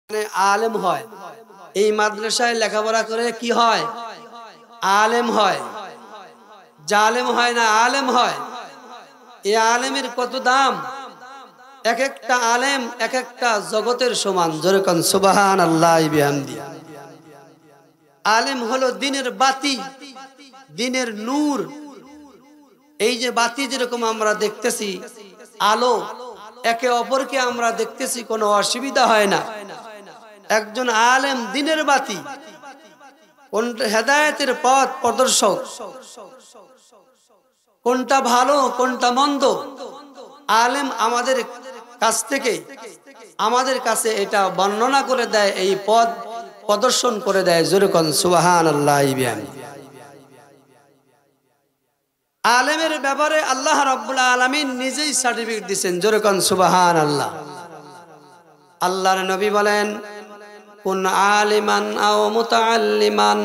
আলেম হয়। এই মাদ্রাসায় লেখাপড়া করে কি হয়? আলেম হয়। জালেম হয় না, আলেম হয়। এই আলেমের কত দাম! এক একটা আলেম এক একটা জগতের সমান। জোরে কোন সুবহানাল্লাহি বিহামদি। আলেম হলো দ্বীনের বাতি, দ্বীনের নূর। এই যে বাতি যেরকম আমরা দেখতেছি আলো, একে অপরকে আমরা দেখতেছি, কোনো অসুবিধা হয় না। একজন আলেম দ্বীনের বাতি, কোনটা হেদায়েতের পথ প্রদর্শক, কোনটা ভালো কোনটা মন্দ, আলেম আমাদের কাছ থেকে আমাদের কাছে এটা বর্ণনা করে দেয়, এই পথ প্রদর্শন করে দেয়। জোরে কোন সুবহানাল্লাহি বিহামদি। আলেমের ব্যাপারে আল্লাহ রাব্বুল আলামিন নিজেই সার্টিফিকেট দিবেন। জোরে কোন সুবহানাল্লাহ। আল্লাহর নবী বলেন, কুন আলিমান আও মুতাআল্লিমান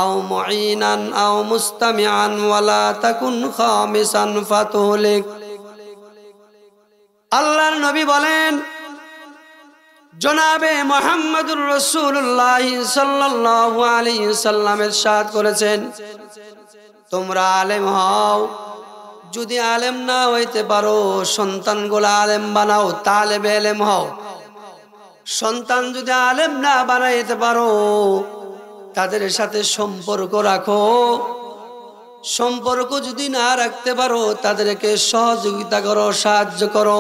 আও মুঈনান আও মুস্তামিআন ওয়ালা তাকুন খামিসান ফাতুহলিক। আল্লাহর নবী বলেন, জনাবে মুহাম্মদুর রাসূলুল্লাহ সাল্লাল্লাহু আলাইহি সাল্লাম ইরশাদ করেছেন, তোমরা আলেম হও। যদি আলেম না হইতে পারো, সন্তানগুলো আলেম বানাও, তালেবে ইলম হও। সন্তান যদি আলেম না বানাইতে পারো, তাদের সাথে সম্পর্ক রাখো। সম্পর্ক যদি না রাখতে পারো, তাদেরকে সহযোগিতা করো, সাহায্য করো।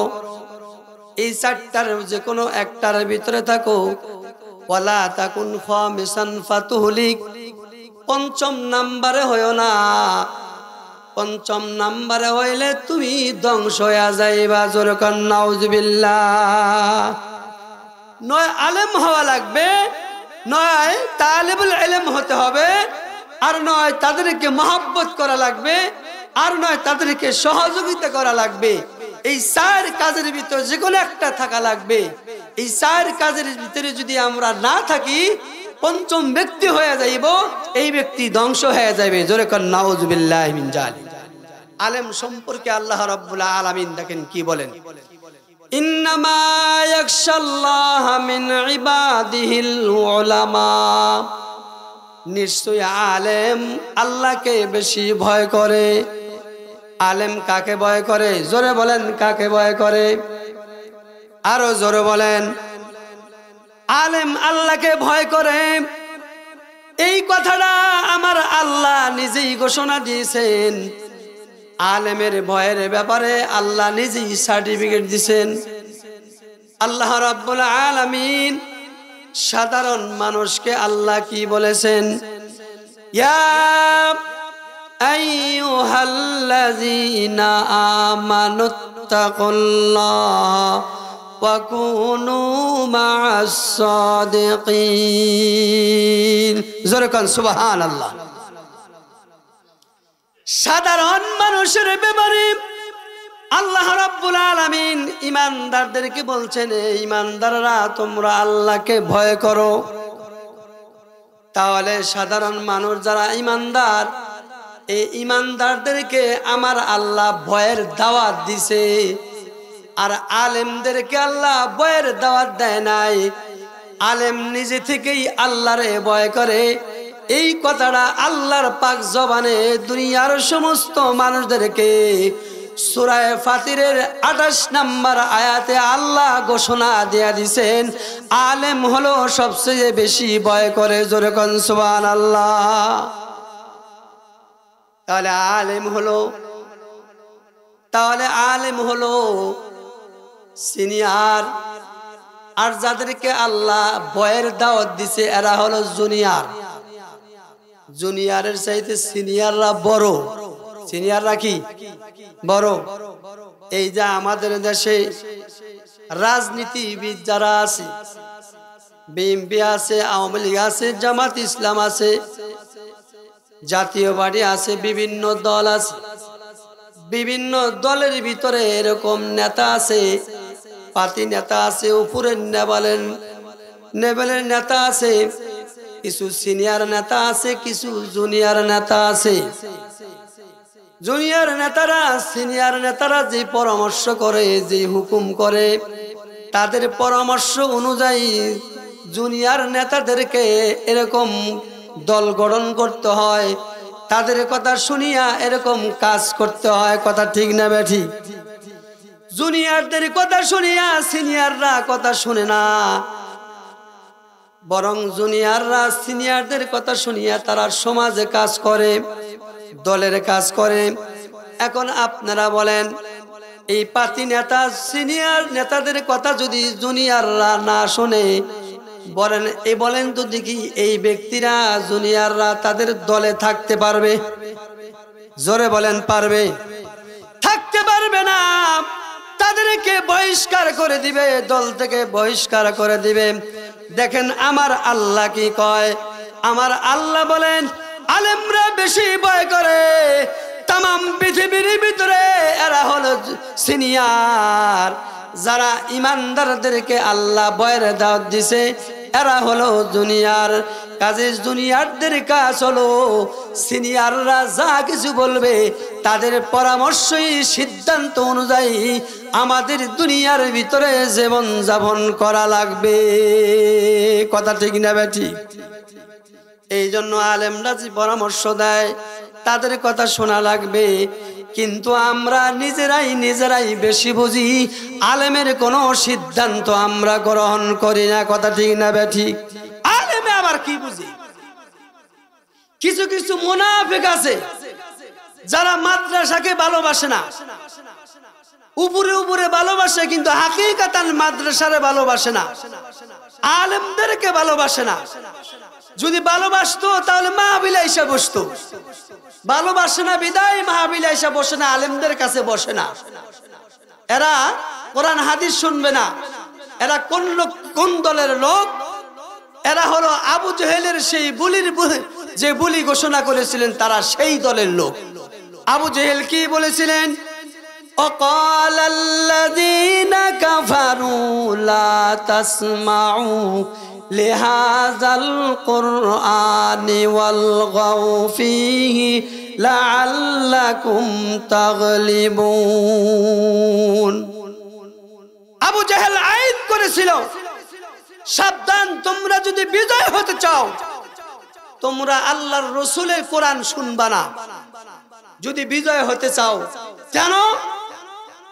এই চারটার যে কোনো একটার ভিতরে থাকো। ওয়ালা তাকুন খামিসান ফাতুহলিক। পঞ্চম নাম্বারে হইও না। পঞ্চম নাম্বারে হইলে তুমি ধ্বংস হয়ে যাইবা। জোরে কোন নাউজুবিল্লাহ। নয় আলেম হওয়া লাগবে, নয় তালিবুল ইলম হতে হবে, আর নয় তাদেরকে মহব্বত করা লাগবে, আর নয় তাদেরকে সহযোগিতা করা লাগবে। এই চার কাজের ভিতরে যে কোনো একটা থাকা লাগবে। এই চার কাজের ভিতরে যদি আমরা না থাকি, পঞ্চম ব্যক্তি হয়ে যাইব, এই ব্যক্তি ধ্বংস হয়ে যাবে। জোরে কোন নাউজুবিল্লাহি মিন জালিক। আলেম সম্পর্কে আল্লাহ রাব্বুল আলামিন দেখেন কি বলেন, ইন্নামা ইয়াখশাল্লাহ মিন ইবাদিহিল উলামা। নিশ্চয় আলেম আল্লাহকে বেশি ভয় করে। আলেম কাকে ভয় করে? জোরে বলেন, কাকে ভয় করে? আরো জোরে বলেন। আলেম আল্লাহকে ভয় করে। এই কথাটা আমার আল্লাহ নিজেই ঘোষণা দিয়েছেন। আলেমের ভয়ের ব্যাপারে আল্লাহ নিজেই সার্টিফিকেট দিয়েছেন। আল্লাহ রাব্বুল আলামিন সাধারণ মানুষকে আল্লাহ কি বলেছেন? ইয়া আইয়ুহাল্লাযীনা আমানুত্তাকুল্লাহ ওয়া কুনু মা'আস সাদিকিন। জোরে কোন সুবহানাল্লাহ। সাধারণ মানুষের ব্যাপারে আল্লাহ রাব্বুল আলামিন ঈমানদারদেরকে বলছেন, ঈমানদাররা তোমরা আল্লাহকে ভয় করো। তাহলে সাধারণ মানুষ যারা ঈমানদার, এই ঈমানদারদেরকে আমার আল্লাহ ভয়ের দাওয়াত দিছে। আর আলেমদেরকে আল্লাহ ভয়ের দাওয়াত দেয় নাই। আলেম নিজে থেকেই আল্লাহরে ভয় করে। এই কথাটা আল্লাহর পাক জবানে দুনিয়ার সমস্ত মানুষদেরকে সূরা ফাতিরের 28 নম্বর আয়াতে আল্লাহ ঘোষণা দিয়ে দিয়েছেন, আলেম হলো সবচেয়ে বেশি ভয় করে। জোরে কোন সুবহানাল্লাহ। তাহলে আলেম হলো সিনিয়র। আর যাদেরকে আল্লাহ ভয়ের দাওয়াত দিছে এরা হলো জুনিয়র। জুনিয়রের চাইতে সিনিয়ররা বড়। সিনিয়ররা কি বড়? এই যে আমাদের দেশে রাজনীতিবিদ যারা আছে, বিএনপি আছে, আওয়ামী লীগ আছে, জামাত ইসলাম আছে, জাতীয় পার্টি আছে, বিভিন্ন দল আছে। বিভিন্ন দলের ভিতরে এরকম নেতা আছে, পার্টি নেতা আছে, উপরের লেভেলের নেতা আছে, কিছু সিনিয়র নেতা আছে, কিছু জুনিয়র নেতা আছে। জুনিয়র নেতারা সিনিয়র নেতারা যে পরামর্শ করে, যে হুকুম করে, তাদের পরামর্শ অনুযায়ী জুনিয়র নেতাদেরকে এরকম দল গঠন করতে হয়, তাদের কথা শুনিয়া এরকম কাজ করতে হয়। কথা ঠিক না বেঠি? জুনিয়রদের কথা শুনিয়া সিনিয়ররা কথা শুনে না, বরং জুনিয়ররা সিনিয়রদের কথা শুনিয়া তারা সমাজে কাজ করে, দলের কাজ করে। এখন আপনারা বলেন, এই পাতি নেতা সিনিয়র নেতাদের কথা যদি জুনিয়ররা না শুনে, বলেন তো দেখি এই ব্যক্তিরা জুনিয়ররা তাদের দলে থাকতে পারবে? জোরে বলেন, পারবে? থাকতে পারবে না। তাদেরকে বহিষ্কার করে দিবে, দল থেকে বহিষ্কার করে দিবে। দেখেন আমার আল্লাহ কি কয়। আমার আল্লাহ বলেন, আলেমরা বেশি ভয় করে তামাম পৃথিবীর ভিতরে এরা হলো সিনিয়র। যারা ইমানদারদেরকে আল্লাহ ভয়ের দাওয়াত দিছে এরা হলো জুনিয়র। কাজে জুনিয়রদের কাজ হলো সিনিয়ররা যা কিছু বলবে তাদের পরামর্শই সিদ্ধান্ত অনুযায়ী আমাদের দুনিয়ার ভিতরে জীবন যাপন করা লাগবে। কথা ঠিক না বেঠি? এই জন্য আলেমরা যে পরামর্শ দেয় তাদের কথা শোনা লাগবে। কিন্তু আমরা নিজেরাই বেশি বুঝি, আলেমের কোনো সিদ্ধান্ত আমরা গ্রহণ করি না। কথা ঠিক না বেঠি? আলেমে আবার কি বুঝি? কিছু কিছু মুনাফিক আছে যারা মাদ্রাসাকে ভালোবাসে না, উপরে উপরে ভালোবাসে কিন্তু হাকিকাতান মাদ্রাসারে ভালোবাসে না, আলেমদেরকে ভালোবাসে না। যদি ভালোবাসতো তাহলে মাহফিলে এসে বসতো। ভালোবাসে না বিদায় মাহফিলে এসে বসে না, আলেমদের কাছে বসে না। এরা কোরআন হাদিস শুনবে না। এরা কোন দলের লোক? এরা হলো আবু জেহেলের সেই যে বুলি ঘোষণা করেছিলেন, তারা সেই দলের লোক। আবু জেহেল কি বলেছিলেন? وقال الذين كفروا لا تسمعوا لهذا القرآن والغوا فيه لعلكم تغلبون। আবু জেহেল আইন করেছিল, সাবধান, তোমরা যদি বিজয় হতে চাও তোমরা আল্লাহর রাসূলের কোরআন শুনবা না। যদি বিজয় হতে চাও, কেন?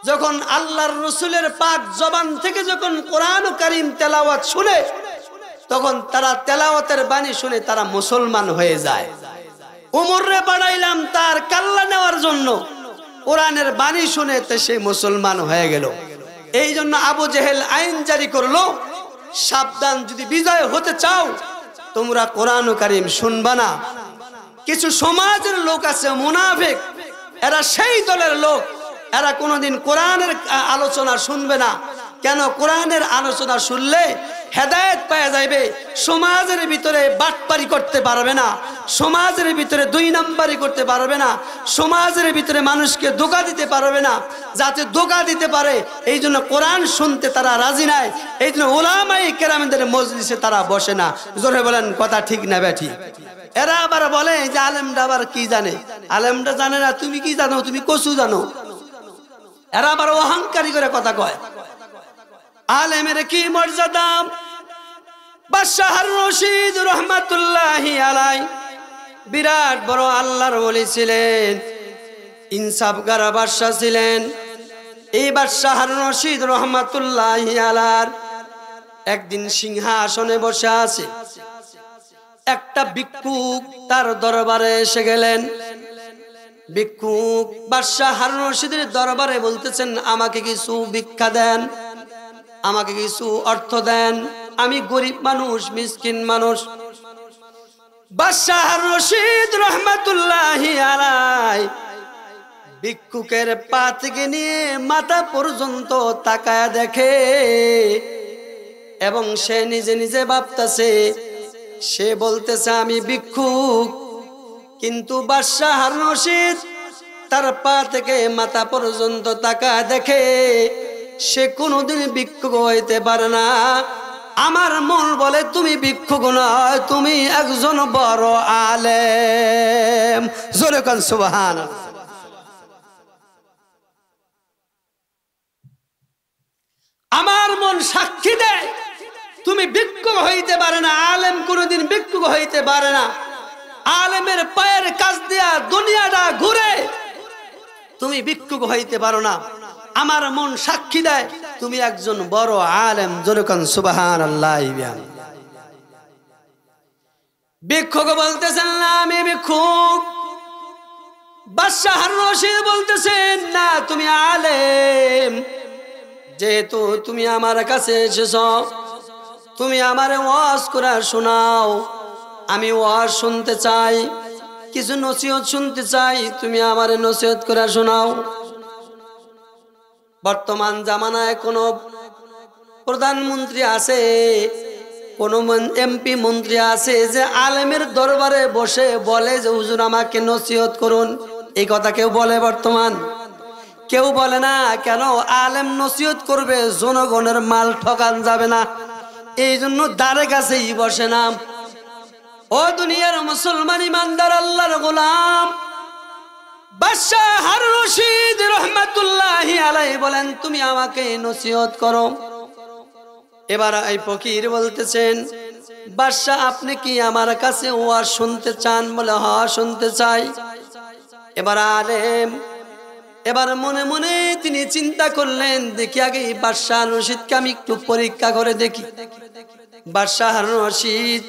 যখন আল্লাহর রাসূলের পাক জবান থেকে যখন কোরআন কারীম তেলাওয়াত শুনে, তখন তারা তেলাওয়াতের বাণী শুনে তারা মুসলমান হয়ে যায়। উমরে বানাইলাম তার কাল্লা নেওয়ার জন্য, কোরআনের বাণী শুনে তে সে মুসলমান হয়ে গেল। এই জন্য আবু জেহেল আইন জারি করলো, সাবধান, যদি বিজয় হতে চাও তোমরা কোরআন কারীম শুনবা না। কিছু সমাজের লোক আছে মুনাফিক, এরা সেই দলের লোক, এরা কোনোদিন কোরআনের আলোচনা শুনবে না। কেন? কোরআনের আলোচনা শুনলে হেদায়েত পাওয়া যাবে, সমাজের ভিতরে বাটপারি করতে পারবে না, সমাজের ভিতরে দুই নাম্বারি করতে পারবে না, সমাজের ভিতরে মানুষকে ধোঁকা দিতে পারবে না। যাতে ধোঁকা দিতে পারে এই জন্য কোরআন শুনতে তারা রাজি নাই, এই জন্য উলামায়ে কেরামদের মজলিসে তারা বসে না। জোরে বলেন, কথা ঠিক না বেঠি? এরা আবার বলে যে আলেমরা আবার কি জানে? আলেমরা জানে না, তুমি কি জানো? তুমি কচু জানো? এরা আবার অহংকারী করে কথা কয়। আলেমের কি মর্যাদা! বাদশাহ হারুন রশিদ রহমাতুল্লাহি আলাই বিরাট বড় আল্লাহর ওলি ছিলেন, ইনসাফগার বাদশাহ ছিলেন। এই বাদশাহ হারুন রশিদ রহমাতুল্লাহি আলার একদিন সিংহাসনে বসে আছে। একটা ভিক্ষুক তার দরবারে এসে গেলেন। ভিক্ষুক বাদশাহ হারুন রশিদের দরবারে বলতেছেন, আমাকে কিছু ভিক্ষা দেন, আমাকে কিছু অর্থ দেন, আমি গরিব মানুষ, মিসকিন মানুষ। বাদশাহ হারুন রশিদ রহমাতুল্লাহি আলাই ভিক্ষুকের পা থেকে নিয়ে মাথা পর্যন্ত তাকায় দেখে এবং সে নিজে নিজে ভাবতেছে, সে বলতেছে আমি ভিক্ষুক, কিন্তু বাদশাহ হারুন রশিদ তার পা থেকে মাথা পর্যন্ত তাকায় দেখে সে কোনোদিন ভিক্ষুক হইতে পারে না। আমার মন বলে তুমি ভিক্ষুক নয়, তুমি একজন বড় আলেম। জোরে কান সুবহানাল্লাহ। আমার মন সাক্ষী দেয় তুমি ভিক্ষুক হইতে পারে না, আলেম কোনোদিন ভিক্ষুক হইতে পারে না। আলেমের পায়ের কাছ দিয়া দুনিয়াটা ঘুরে, তুমি ভিক্ষুক হইতে পারো না। আমার মন সাক্ষী দেয় তুমি একজন বড় আলেম। যেরকম সুবহানাল্লাহ। ভিক্ষুক বলতেছেন না আমি ভিক্ষুক। বাদশাহ হারুন রশিদ বলতেছেন না তুমি আলেম। যেহেতু তুমি আমার কাছে এসেছ, তুমি আমারে ওয়াজ করে শোনাও। আমি ওয়াজ শুনতে চাই, কিছু নসিহত শুনতে চাই, তুমি আমারে নসিহত করে শোনাও। বর্তমান জামানায় কোন প্রধানমন্ত্রী আছে, কোন এমপি মন্ত্রী আছে যে আলেমের দরবারে বসে বলে যে হুজুর আমাকে নসিহত করুন? এই কথা কেউ বলে? বর্তমান কেউ বলে না। কেন? আলেম নসিহত করবে, জনগণের মাল ঠকান যাবে না, এই জন্য দ্বারে কাছেই বসে না। ও দুনিয়ার মুসলমান ইমানদার আল্লাহর গোলাম, বাদশাহ হারুন রশিদ রাহমাতুল্লাহি আলাইহি বলেন তুমি আমাকে নসিহত করো। এবার এই ফকির বলতেছেন বাদশাহ আপনি কি আমার কাছে ওয়াজ শুনতে চান? বলে হ্যাঁ শুনতে চাই। এবার আলেম এবার মনে মনে তিনি চিন্তা করলেন দেখি আগে বাদশাহ হারুন রশিদকে আমি একটু পরীক্ষা করে দেখি। বাদশাহ হারুন রশিদ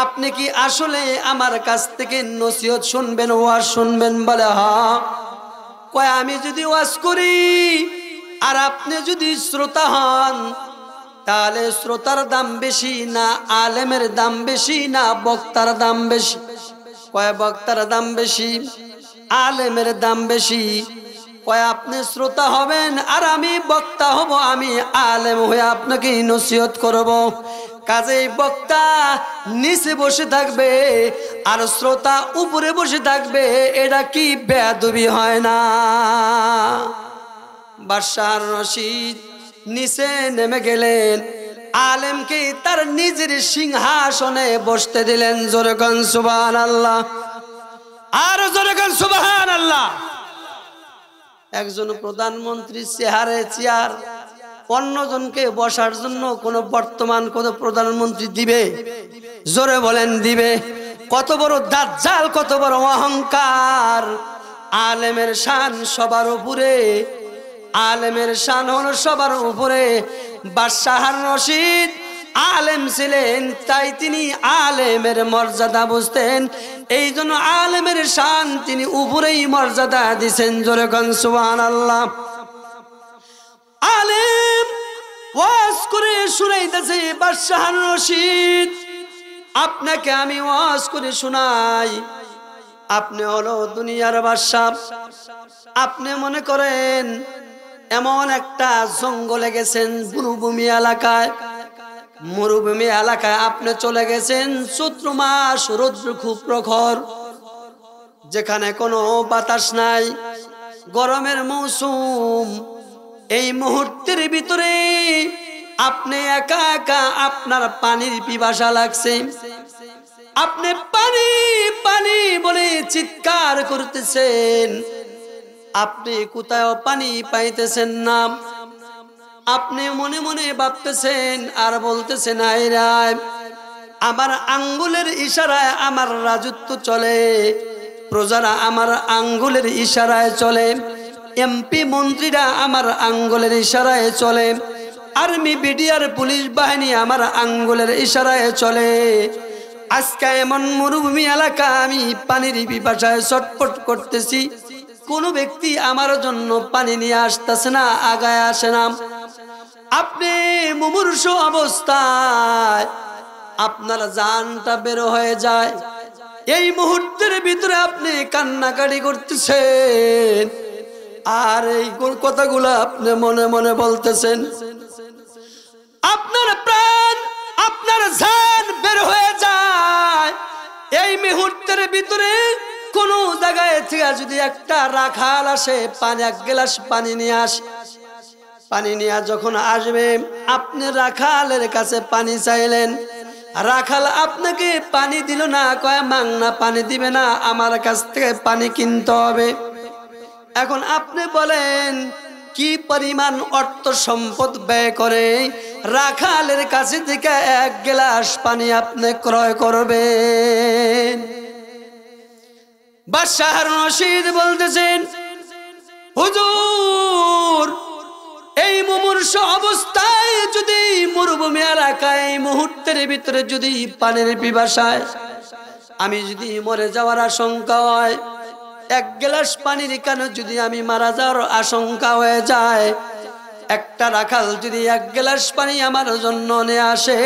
আপনি কি আসলে আমার কাছ থেকে নসিহত শুনবেন, ওয়াজ শুনবেন? বলে হ্যাঁ। কয় আমি যদি ওয়াজ করি আর আপনি যদি শ্রোতা হন, তাহলে শ্রোতার দাম বেশি না আলেমের দাম বেশি না বক্তার দাম বেশি? কয় বক্তার দাম বেশি, আলেমের দাম বেশি। কয় আপনি শ্রোতা হবেন আর আমি বক্তা হব, আমি আলেম হয়ে আপনাকে নসিহত করব। কাজেই বক্তা নিচে বসে থাকবে আর শ্রোতা উপরে বসে থাকবে, এটা কি বেয়াদবি হয় না? বাদশাহ রশিদ নিচে নেমে গেলেন, আলেমকে তার নিজের সিংহাসনে বসতে দিলেন। জোরে কোন সুবহানাল্লাহ, আর জোরে কোন সুবহানাল্লাহ। একজন প্রধানমন্ত্রী চেহারে চেয়ার অন্যজনকে বসার জন্য কোন বর্তমান কোন প্রধানমন্ত্রী দিবে? জোরে বলেন দিবে? কত বড় দাজ্জাল, কত বড় অহংকার। আলেমের শান সবার উপরে, আলেমের শান হলো সবার উপরে। বাদশাহ হারুন রশিদ আলেম ছিলেন, তাই তিনি আলেমের মর্যাদা বুঝতেন, এই জন্য আলেমের শান তিনি উপরেই মর্যাদা দিছেন। জোরে কোন সুবহানাল্লাহ। আলেম ওয়াজ করে শুনাইতেছে বাদশাহ হারুন রশিদ আপনাকে আমি ওয়াজ করে শোনাই। আপনি হলো দুনিয়ার বাদশাহ। আপনি মনে করেন এমন একটা জঙ্গলে গেছেন, মরুভূমি এলাকায়, মরুভূমি এলাকায় আপনি চলে গেছেন। চৈত্র মাস, রৌদ্র খুব প্রখর, যেখানে কোনো বাতাস নাই, গরমের মৌসুম। এই মুহূর্তের ভিতরে আপনি একা একা, আপনার পানির পিপাসা লাগছে, আপনি পানি পানি বলে চিৎকার করতেছেন, আপনি কোথাও পানি পাইতেছেন না। আপনি মনে মনে ভাবতেছেন আর বলতেছেন আয় রায়, আমার আঙ্গুলের ইশারায় আমার রাজত্ব চলে, প্রজারা আমার আঙ্গুলের ইশারায় চলে, এমপি মন্ত্রীরা আমার আঙ্গুলের ইশারায় চলে, আর্মি বিডিআর পুলিশ বাহিনী আমার আঙ্গুলের ইশারায় চলে। আজকে এমন মরুভূমি এলাকা, আমি পানির পিপাসায় ছটফট করতেছি, কোন ব্যক্তি আমার জন্য পানি নিয়ে আসতেছে না, আগায় আসে না। আপনি মুমূর্ষু অবস্থায় আপনার জানটা বের হয়ে যায়। এই মুহূর্তের ভিতরে আপনি কান্নাকাটি করতেছেন আর এই কথাগুলো আপনি মনে মনে বলতেছেন। আপনার প্রাণ, আপনার জান বের হয়ে যায়। এই মুহূর্তের ভিতরে কোন জায়গায় থেকে যদি একটা রাখাল আসে, পানি এক গ্লাস পানি নিয়ে আসে, পানি নিয়ে যখন আসবে, আপনি রাখালের কাছে পানি চাইলেন, রাখাল আপনাকে পানি দিল না, কয় মাংনা পানি দিবে না, আমার কাছ থেকে পানি কিনতে হবে। এখন আপনি বলেন কি পরিমাণ অর্থ সম্পদ ব্যয় করে রাখালের কাছে থেকে এক গ্লাস পানি আপনি ক্রয় করবেন। বাদশাহ হারুন রশিদ বলতেছেন, হুজুর এই মুমূর্ষ অবস্থায় যদি মরুভূমি এলাকায় মুহূর্তের ভিতরে যদি পানির পিপাসায় আমি যদি মরে যাওয়ার আশঙ্কা হয়, এক গ্লাস পানির কারণে যদি আমি মারা যাওয়ার আশঙ্কা হয়ে যায়, একটা রাখাল যদি এক গ্লাস পানি আমার জন্য নিয়ে আসে,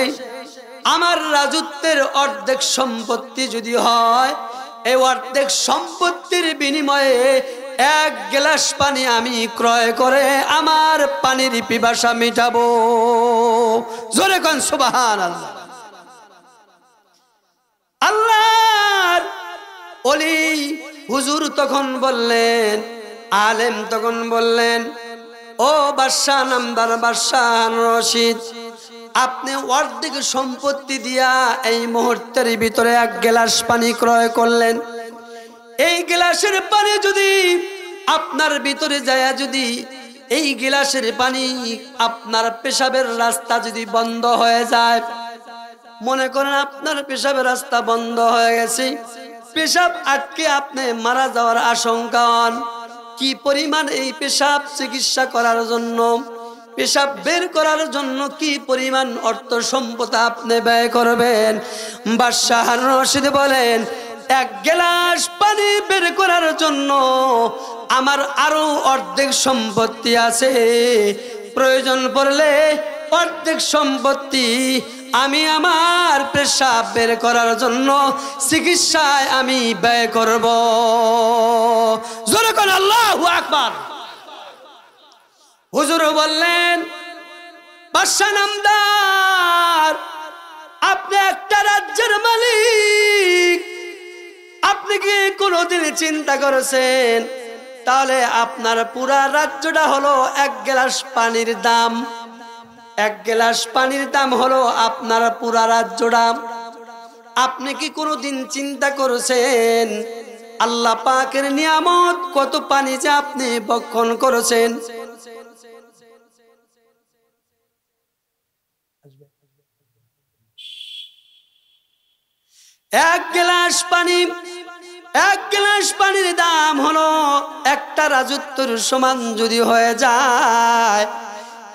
আমার রাজত্বের অর্ধেক সম্পত্তি যদি হয়, এই অর্ধেক সম্পত্তির বিনিময়ে এক গ্লাস পানি আমি ক্রয় করে আমার পানির পিপাসা মিটাবো। জোরে কোন সুবহানাল্লাহ। আল্লাহর ওলি হুজুর তখন বললেন, আলেম তখন বললেন, ও বাদশাহ নামদার বাদশাহ হারুন রশিদ, আপনি অর্ধেক সম্পত্তি দিয়া এই মুহূর্তের ভিতরে এক গ্লাস পানি ক্রয় করলেন। এই গ্লাসের পানি যদি আপনার ভিতরে যায়, যদি এই গ্লাসের পানি আপনার পেশাবের রাস্তা যদি বন্ধ হয়ে যায়, মনে করেন আপনার পেশাবের রাস্তা বন্ধ হয়ে গেছে, পেশাব আটকে আপনি মারা যাওয়ার আশঙ্কা হন, কি পরিমাণ এই পেশাব চিকিৎসা করার জন্য, পেশাব বের করার জন্য কি পরিমাণ অর্থ সম্পদ আপনি ব্যয় করবেন? বাদশাহ হারুন রশিদ বলেন, এক গ্লাস পানি বের করার জন্য আমার আরো অর্ধেক সম্পত্তি আছে, প্রয়োজন পড়লে অর্ধেক সম্পত্তি আমি আমার পেশাব বের করার জন্য চিকিৎসায় আমি ব্যয় করব। জোরে কোন আল্লাহু আকবার। হুজুর বললেন, বাদশাহ নামদার, আপনি একটা রাজ্যের মালিক, আপনি কি কোনোদিন চিন্তা করেছেন তাহলে আপনার পুরা রাজ্যটা হলো এক গ্লাস পানির দাম, এক গ্লাস পানির দাম হলো আপনার পুরা রাজ্যটা। আপনি কি কোনোদিন চিন্তা করেছেন আল্লাহ পাকের নিয়ামত কত পানি যে আপনি ভক্ষণ করেছেন? এক গ্লাস পানি, এক গ্লাস পানির দাম হলো একটা রাজত্বের সমান যদি হয়ে যায়,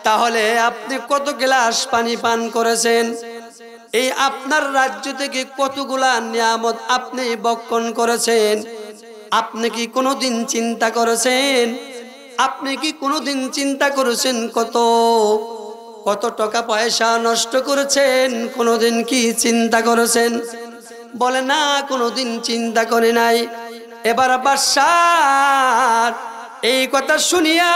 তাহলে আপনি কত গ্লাস পানি পান করেছেন? এই আপনার রাজ্য থেকে কতগুলা নিয়ামত আপনি ভক্ষণ করেছেন? আপনি কি কোনোদিন চিন্তা করেছেন? আপনি কি কোনোদিন চিন্তা করেছেন কত কত টাকা পয়সা নষ্ট করেছেন? কোনোদিন কি চিন্তা করেছেন? বলে না, কোনোদিন চিন্তা করে নাই। এবার বাদশাহ এই কথা শুনিয়া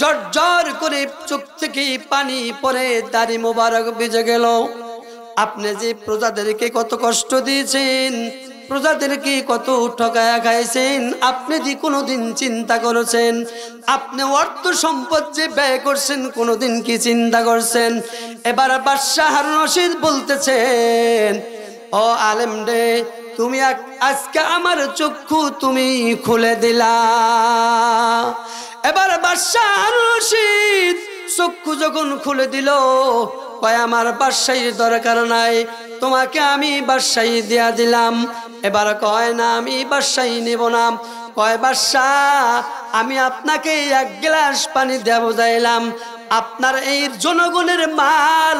জর্জর করে চোখ থেকে পানি পড়ে দাড়ি মোবারক ভিজে গেল। আপনি যে প্রজাদেরকে কত কষ্ট দিয়েছেন, প্রজাদেরকে কত ঠকায়া খাইছেন, আপনি কি কোনোদিন চিন্তা করেছেন? আপনি অর্থ সম্পদ যে ব্যয় করছেন, কোনোদিন কি চিন্তা করছেন? এবার বাদশাহ হারুন রশিদ বলতেছেন, ও আলেম রে, তুমি আজকে আমার চক্ষু তুমি খুলে দিলা। এবার বাদশাহ হারুন রশিদ চক্ষু যখন খুলে দিল, কয় আমার বাদশাহীর দরকার নাই, তোমাকে আমি বাদশাহী দিয়া দিলাম। এবার কয় না, আমি বাদশাহী নেব না। কয় বাদশাহ, আমি আপনাকে এক গ্লাস পানি দেব যাইলাম, আপনার এই জনগণের মাল,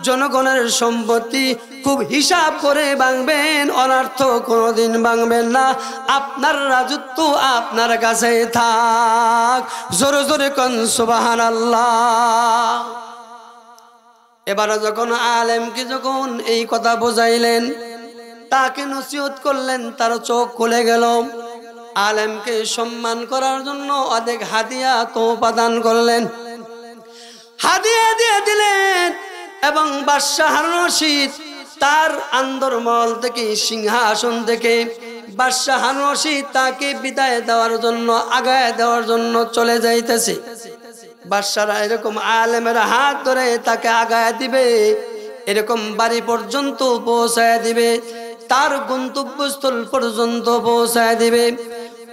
জনগণের সম্পত্তি খুব হিসাব করে ভাঙবেন, অনর্থ কোনোদিন ভাঙবেন না। আপনার রাজত্ব আপনার কাছে থাক। জোরে জোরে কোন সুবহানাল্লাহ। এবার যখন আলেমকে যখন এই কথা বোঝাইলেন, তাকে নসিহত করলেন, তার চোখ খুলে গেল। আলেমকে সম্মান করার জন্য অনেক হাদিয়া তোফা দান করলেন, হাদিয়া দিয়ে দিলেন। এবং বাদশাহ হারুন রশিদ তার আন্দরমহল থেকে, সিংহাসন থেকে বাদশাহ হারুন রশিদ তাকে বিদায় দেওয়ার জন্য, আগায় দেওয়ার জন্য চলে যাইতেছে। বাদশারা এরকম আলেমের হাত ধরে তাকে আগায় দিবে, এরকম বাড়ি পর্যন্ত পৌঁছায় দিবে, তার গন্তব্যস্থল পর্যন্ত পৌঁছায় দিবে।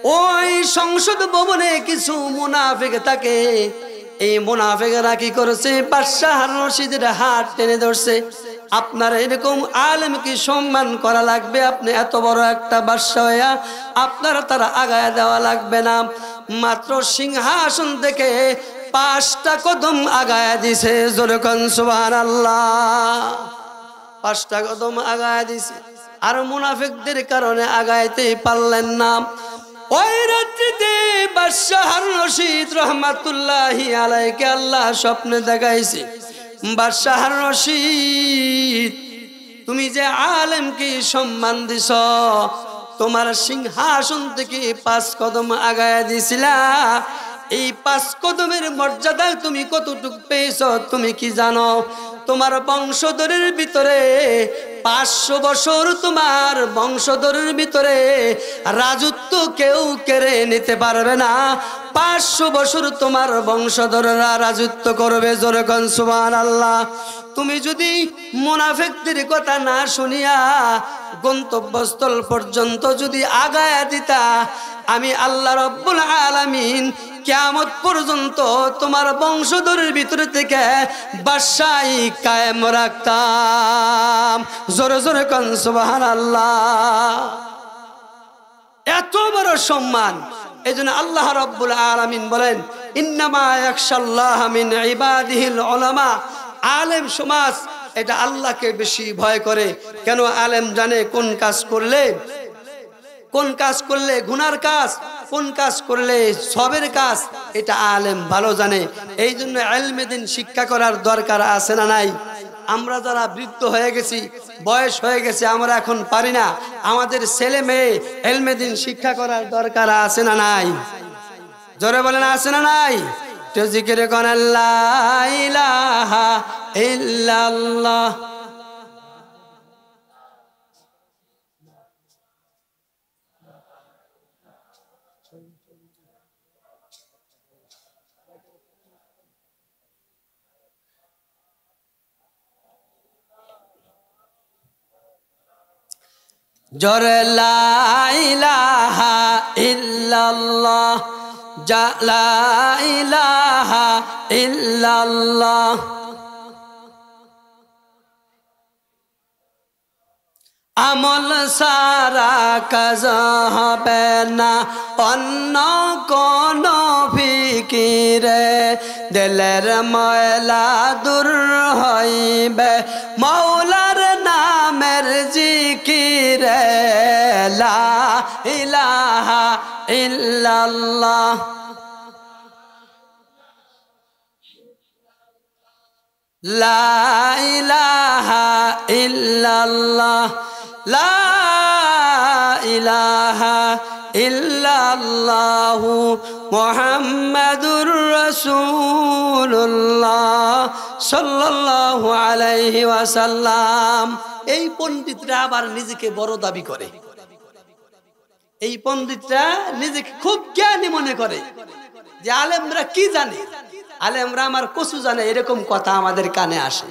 ওই সংসদ ভবনে কিছু মুনাফিক থাকে। এই মুনাফিকরা কি করেছে, বাদশাহ রশিদের হাত টেনে ধরছে। আপনার এরকম আলেমকে সম্মান করা লাগবে, আপনি এত বড় একটা বাদশাহ হইয়া আপনারা তারা আগায় দেওয়া লাগবে না। মাত্র সিংহাসন থেকে 5টা কদম আগায় দিছে। জোরে কোন সুবহানাল্লাহ। 5টা কদম আগায় দিছে, আর মুনাফিকদের কারণে আগাইতে পারলেন না। ওই রাত্রিতে বাদশাহ রশিদ রহমাতুল্লাহি আলাইহি আল্লাহ স্বপ্নে দেখাইছে, বাদশাহ রশিদ তুমি যে আলেমকে সম্মান দিছ, তোমার সিংহাসন থেকে 5 কদম আগায় দিছিলা, এই 5 কদমের মর্যাদা তুমি কতটুকু পেয়েছ তুমি কি জানো? তোমার বংশধরের ভিতরে 500 বছর তোমার বংশধরের ভিতরে রাজত্ব কেউ কেড়ে নিতে পারবে না। 500 বছর তোমার বংশধররা রাজত্ব করবে। জোরে কোন সুবহানাল্লাহ। তুমি যদি মুনাফিকদের কথা না শুনিয়া গন্তব্যস্থল পর্যন্ত যদি আগায়া দিতা, আমি আল্লাহ রাব্বুল আলামিন কিয়ামত পর্যন্ত তোমার বংশধরের ভিতরে থেকে বাদশাহী কায়েম রাখতাম। জোরে জোরে কোন সুবহানাল্লাহ। এত বড় সম্মান। এজন্য আল্লাহ রাব্বুল আলামিন বলেন, ইন্নামা ইয়াখশাল্লাহ মিন ইবাদিহিল উলামা। আলেম সমাজ এটা আল্লাহকে বেশি ভয় করে। কেন? আলেম জানে কোন কাজ করলে গুনার কাজ, কোন কাজ করলে সবের কাজ, এটা আলেম ভালো জানে। এই জন্য ইলমে দ্বীন শিক্ষা করার দরকার আছে না নাই? আমরা যারা বৃদ্ধ হয়ে গেছি, বয়স হয়ে গেছে, আমরা এখন পারি না, আমাদের ছেলে মেয়ে ইলমে দ্বীন শিক্ষা করার দরকার আছে না নাই? জোরে বলেন আছে না নাই? তো জিকির করেন লা ইলাহা ইল্লাল্লাহ। জোরে লা ইলাহা ইল্লাল্লাহ, লা ইলাহা ইল্লাল্লাহ। আমল সারা কাজ হবে না অন্য কোন ফিকিরে, দিলের ময়লা দূর হইবে মৌলার নামের জিকিরে। লা ইলাহা ইল্লাল্লাহ, লা ইলাহা ইল্লাল্লাহ, লা ইলাহা ইল্লাল্লাহু মুহাম্মাদুর রাসূলুল্লাহ সাল্লাল্লাহু আলাইহি ওয়াসাল্লাম। এই পণ্ডিতরা আবার নিজেকে বড় দাবি করে। এই পণ্ডিতরা নিজেকে খুব জ্ঞানী মনে করে যে আলেমরা কি জানে, আলেমরা আমার কসু জানে, এরকম কথা আমাদের কানে আসে।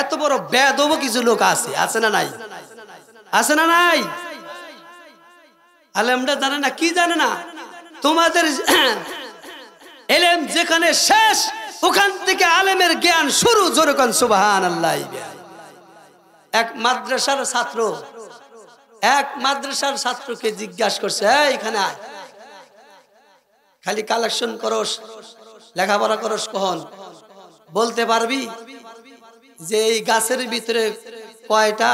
এত বড় বেয়াদব কিছু লোক আছে, আছে না নাই? আছে না নাই? আলেমরা জানে না, কি জানে না? তোমাদের ইলম যেখানে শেষ ওখান থেকে আলেমের জ্ঞান শুরু। জোরে কোন সুবহানাল্লাহ। এক মাদ্রাসার ছাত্রকে জিজ্ঞাসা করছে, এখানে আয়, খালি কালেকশন করস, লেখাপড়া করস কখন? বলতে পারবি যে এই গাছের ভিতরে কয়টা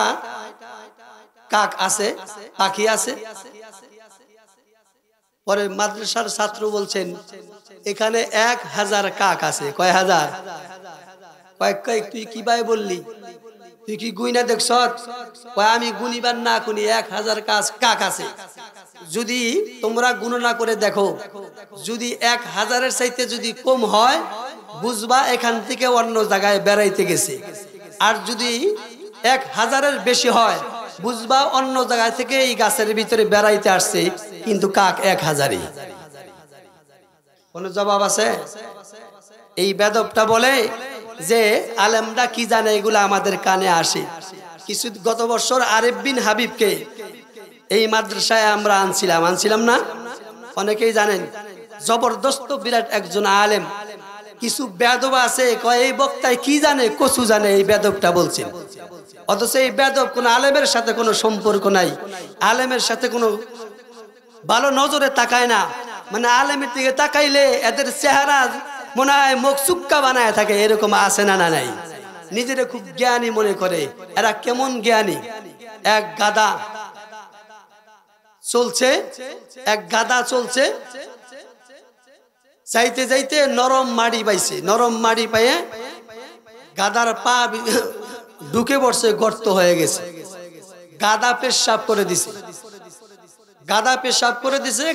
কাক আছে, পাখি আছে? পরে মাদ্রাসার ছাত্র বলছেন, এখানে 1000 কাক আছে। কয় হাজার? কয়েক। তুই কি ভাই বললি? তুই কি গুইনা দেখছ? আমি গুনিবার না গুনি 1000 কাক আছে। যদি তোমরা গণনা করে দেখো, যদি 1000-এর চাইতে যদি কম হয়, বুঝবা এখান থেকে অন্য জায়গায় বেড়াইতে গেছে। আর যদি 1000-এর বেশি হয়, বুঝবা অন্য জায়গা থেকে এই গাছের ভিতরে বেড়াইতে আসছে, কিন্তু কাক 1000-ই। কোন জবাব আছে? এই বেদবটা বলে যে আলেমরা কি জানে, এগুলো আমাদের কানে আসে। গত বছর আরিফ বিন হাবিবকে এই মাদ্রাসায় আমরা আনছিলাম না? অনেকেই জানেন জবরদস্ত বিরাট একজন আলেম। কিছু বেদব আছে কয় এই বক্তায় কি জানে, কচু জানে, এই বেদবটা বলছেন। অথচ এই বেদব কোন আলেমের সাথে কোনো সম্পর্ক নাই, আলেমের সাথে কোনো ভালো নজরে তাকায় না। মানে আলেমের দিকে তাকাইলে এদের চেহারা মনে হয় মুখ চুক্কা বানায় থাকে, এরকম আছে না নাই? নিজেরা খুব জ্ঞানী মনে করে। এরা কেমন জ্ঞানী? এক গাদা চলছে, যাইতে যাইতে নরম মাড়ি পাইছে। নরম মাড়ি পাইয়ে গাদার পা ঢুকে পড়ছে, গর্ত হয়ে গেছে। গাদা পেশাব করে দিছে।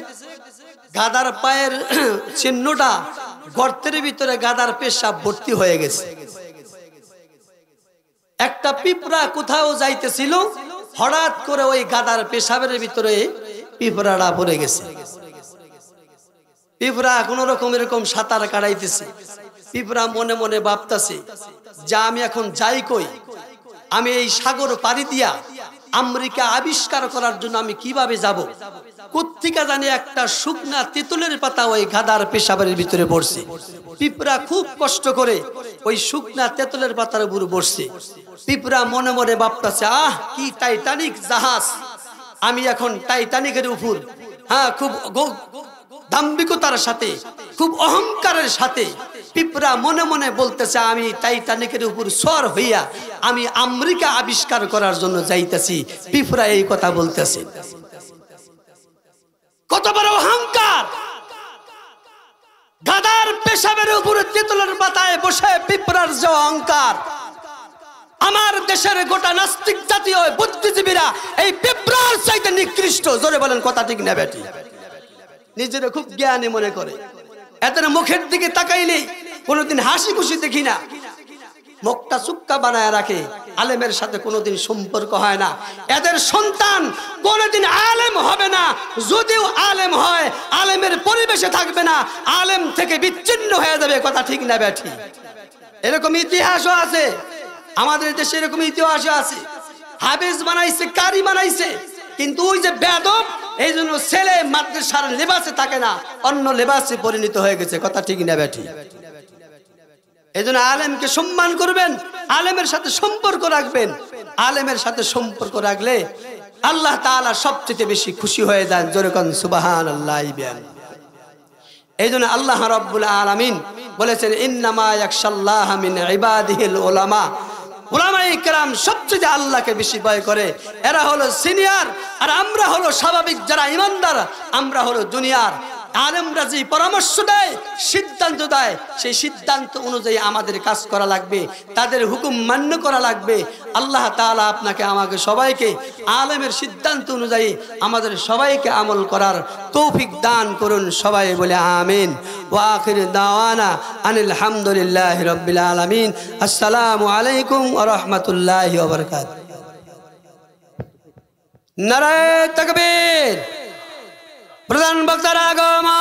গাদার পায়ের চিহ্নটা গর্তের ভিতরে গাদার পেশাব ভর্তি হয়ে গেছে। একটা পিঁপড়া কোথাও যাইতেছিল, হঠাৎ করে ওই গাদার পেশাবের ভিতরে পিঁপড়াটা পড়ে গেছে। পিঁপড়া কোন রকম এরকম সাঁতার কাটাইতেছে। পিঁপড়া মনে মনে ভাবতেছে যে আমি এখন যাই কই, আমি এই সাগর পাড়ি দিয়া আমেরিকা আবিষ্কার করার জন্য আমি কিভাবে যাব? কোত্থেকে জানি একটা শুকনা তেঁতুলের পাতা ওই গাদার পেশাবের ভিতরে পড়ছে। পিঁপড়া খুব কষ্ট করে ওই শুকনা তেঁতুলের পাতার উপর বসছে। পিঁপড়া মনে মনে ভাবতেছে, আহ কি টাইটানিক জাহাজ, আমি এখন টাইটানিকের উপর, হ্যাঁ, খুব দাম্ভিকতার সাথে, খুব অহংকারের সাথে পিঁপড়া মনে মনে বলতেছে, আমি টাইটানিকের উপর সর হইয়া আমি আমেরিকা আবিষ্কার করার জন্য যাইতেছি। পিঁপড়া এই কথা বলতেছে। কত বড় অহংকার! গাদার পেশাবের উপরে তেঁতুলের পাতায় বসে পিঁপড়ার যে অহংকার! আমার দেশের গোটা নাস্তিক জাতীয় বুদ্ধিজীবীরা এই পিঁপড়ার চাইতে নিকৃষ্ট। জোরে বলেন কথা ঠিক না বেটি? নিজেরা খুব জ্ঞানী মনে করে। এদের মুখের দিকে তাকাইলে কোনোদিন হাসি খুশি দেখি না, মুখটা চুক্কা বানায় রাখে। আলেমের সাথে কোনোদিন সম্পর্ক হয় না। এদের সন্তান কোনোদিন আলেম হবে না। যদিও আলেম হয়, আলেমের পরিবেশে থাকবে না, আলেম থেকে বিচ্ছিন্ন হয়ে যাবে। কথা ঠিক না বেঠি? এরকম ইতিহাসও আছে আমাদের দেশে, এরকম ইতিহাসও আছে। হাফেজ বানাইছে, কারি বানাইছে, কিন্তু ওই যে বেদব, এই জন্য ছেলে মাদ্রাসার লেবাসে থাকে না, অন্য লেবাসে পরিণত হয়ে গেছে। কথা ঠিক না বেঠি? এই জন্য আলেমকে সম্মান করবেন, আলেমের সাথে সম্পর্ক রাখবেন। আলেমের সাথে সম্পর্ক রাখলে আল্লাহ তাআলা সবচেয়ে বেশি খুশি হয়ে যান। জোরে কোন সুবহানাল্লাহ। এই জন্য আল্লাহ রাব্বুল আলামিন বলেছেন, ইন্নামা ইয়াখশাল্লাহা মিন ইবাদিহিল উলামা। উলামায়ে কেরাম সবচেয়ে আল্লাহকে বেশি ভয় করে। এরা হলো সিনিয়র, আর আমরা হলো স্বাভাবিক যারা ইমানদার, আমরা হলো জুনিয়র। আলেমরা যে পরামর্শ দেয়, সিদ্ধান্ত দেয়, সেই সিদ্ধান্ত অনুযায়ী আমাদের কাজ করা লাগবে, তাদের হুকুম মান্য করা লাগবে। আল্লাহ তাআলা আপনাকে আমাকে সবাইকে আলেমের সিদ্ধান্ত অনুযায়ী আমাদের সবাইকে আমল করার তৌফিক দান করুন। সবাই বলে আমিন। ওয়া আখির দাওয়ানা আনিল হামদুলিল্লাহি রাব্বিল আলামিন। আসসালামু আলাইকুম ওয়া রাহমাতুল্লাহি ওয়া বারাকাতুহু। নারায়ে তাকবীর। প্রধান বক্তার আগমন।